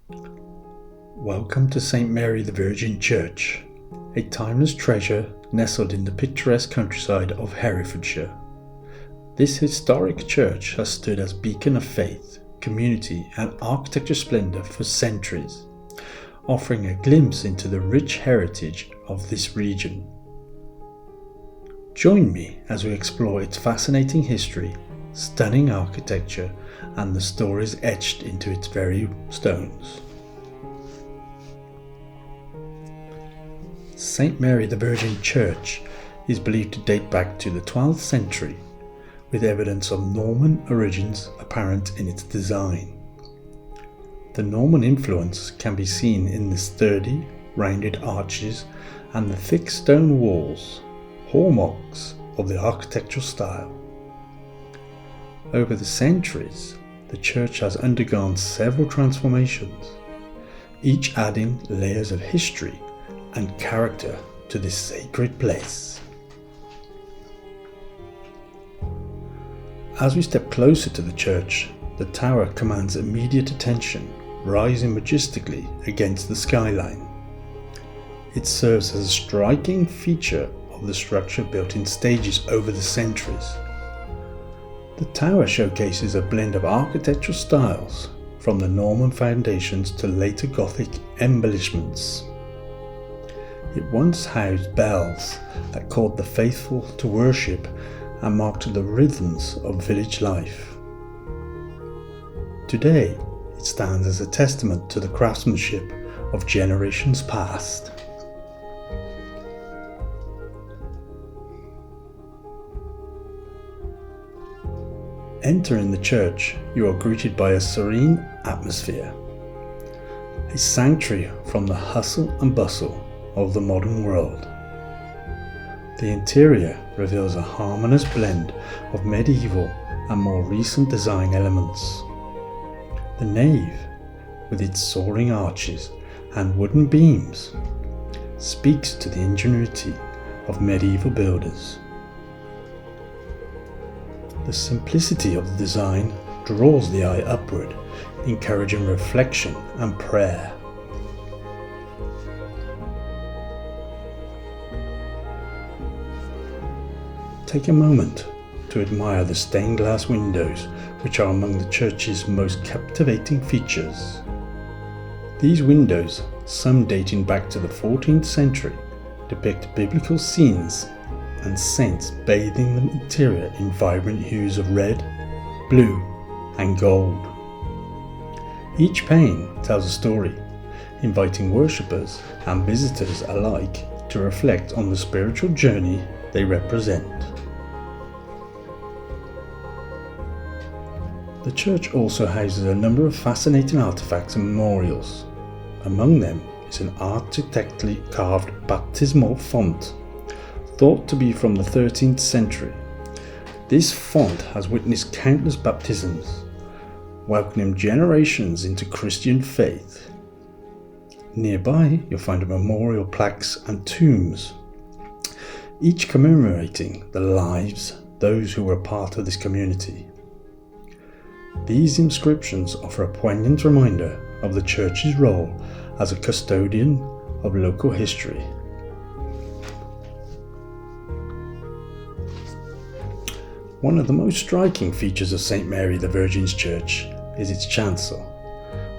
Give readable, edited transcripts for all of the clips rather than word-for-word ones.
Welcome to St. Mary the Virgin Church, a timeless treasure nestled in the picturesque countryside of Herefordshire. This historic church has stood as a beacon of faith, community and architecture splendour for centuries, offering a glimpse into the rich heritage of this region. Join me as we explore its fascinating history, stunning architecture and the stories etched into its very stones. St. Mary the Virgin Church is believed to date back to the 12th century, with evidence of Norman origins apparent in its design. The Norman influence can be seen in the sturdy, rounded arches and the thick stone walls, hallmarks of the architectural style. Over the centuries, the church has undergone several transformations, each adding layers of history and character to this sacred place. As we step closer to the church, the tower commands immediate attention, rising majestically against the skyline. It serves as a striking feature of the structure, built in stages over the centuries. The tower showcases a blend of architectural styles, from the Norman foundations to later Gothic embellishments. It once housed bells that called the faithful to worship and marked the rhythms of village life. Today, it stands as a testament to the craftsmanship of generations past. Entering the church, you are greeted by a serene atmosphere, a sanctuary from the hustle and bustle of the modern world. The interior reveals a harmonious blend of medieval and more recent design elements. The nave, with its soaring arches and wooden beams, speaks to the ingenuity of medieval builders. The simplicity of the design draws the eye upward, encouraging reflection and prayer. Take a moment to admire the stained glass windows, which are among the church's most captivating features. These windows, some dating back to the 14th century, depict biblical scenes and saints bathing the interior in vibrant hues of red, blue and gold. Each pane tells a story, inviting worshippers and visitors alike to reflect on the spiritual journey they represent. The church also houses a number of fascinating artifacts and memorials. Among them is an architecturally carved baptismal font, thought to be from the 13th century. This font has witnessed countless baptisms, welcoming generations into Christian faith. Nearby, you'll find memorial plaques and tombs, each commemorating the lives those who were part of this community. These inscriptions offer a poignant reminder of the church's role as a custodian of local history. One of the most striking features of St. Mary the Virgin's Church is its chancel.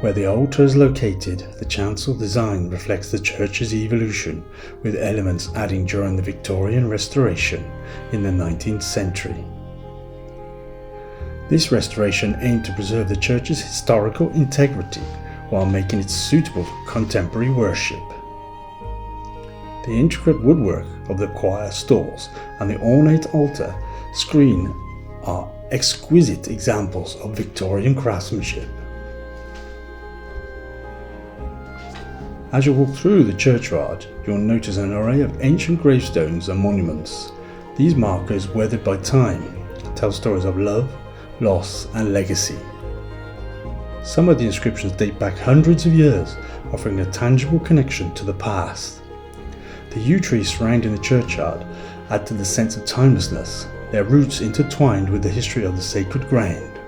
Where the altar is located, the chancel design reflects the church's evolution, with elements adding during the Victorian restoration in the 19th century. This restoration aimed to preserve the church's historical integrity while making it suitable for contemporary worship. The intricate woodwork of the choir stalls and the ornate altar screen are exquisite examples of Victorian craftsmanship. As you walk through the churchyard, you'll notice an array of ancient gravestones and monuments. These markers, weathered by time, tell stories of love, loss and legacy. Some of the inscriptions date back hundreds of years, offering a tangible connection to the past. The yew trees surrounding the churchyard add to the sense of timelessness, their roots intertwined with the history of the sacred ground.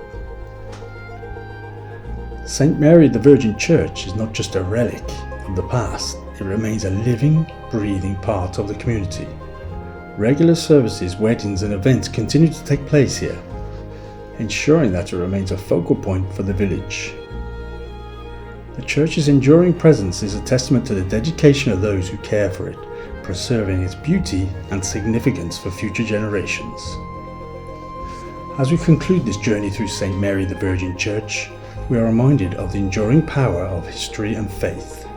St. Mary the Virgin Church is not just a relic of the past, it remains a living, breathing part of the community. Regular services, weddings and events continue to take place here, ensuring that it remains a focal point for the village. The church's enduring presence is a testament to the dedication of those who care for it, preserving its beauty and significance for future generations. As we conclude this journey through St. Mary the Virgin Church, we are reminded of the enduring power of history and faith.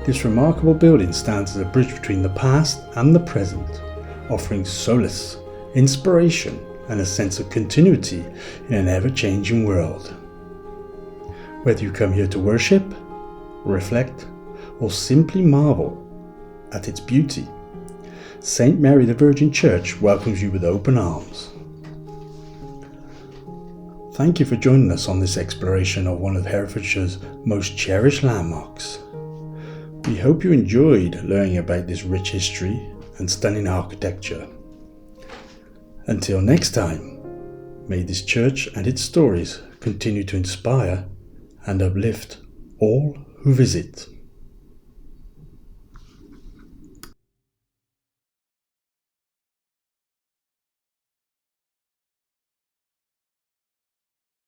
This remarkable building stands as a bridge between the past and the present, offering solace, inspiration, and a sense of continuity in an ever-changing world. Whether you come here to worship, reflect, or simply marvel at its beauty, St. Mary the Virgin Church welcomes you with open arms. Thank you for joining us on this exploration of one of Herefordshire's most cherished landmarks. We hope you enjoyed learning about this rich history and stunning architecture. Until next time, may this church and its stories continue to inspire and uplift all who visit.